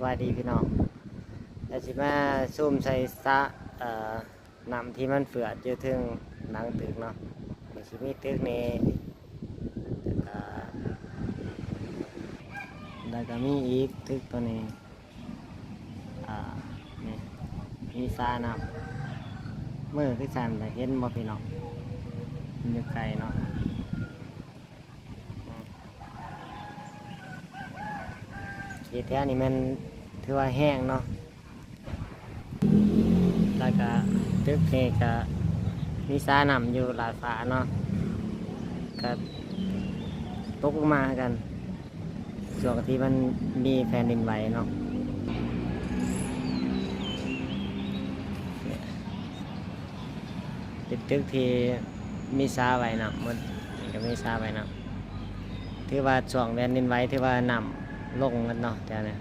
บายดีพี่น้องแต่สิมาซูมใส่สระน้ำที่มันเฟือดอยู่ถึงหลังตึกเนาะมีสิมีตึกนี้แล้วก็มีอีกตึกตัวนี้อ่านี่มีสระน้ำมือคือสั่นแต่เห็นบ่พี่น้องมันอยู่ไกลเนาะที่แท้นี่มันถือว่าแห้งเนาะแล้วก็ตึกนี้ก็มีสระน้ำอยู่หลายฝาเนาะก็ตกลงมากันช่วงที่มันมีแผ่นดินไหวเนาะเป็นตึกที่มีสระว่ายน้ำมันก็มีสระว่ายน้ำถือว่าช่วงแผ่นดินไหวถือว่าน้ำลงกันเนาะแต่เนี่ย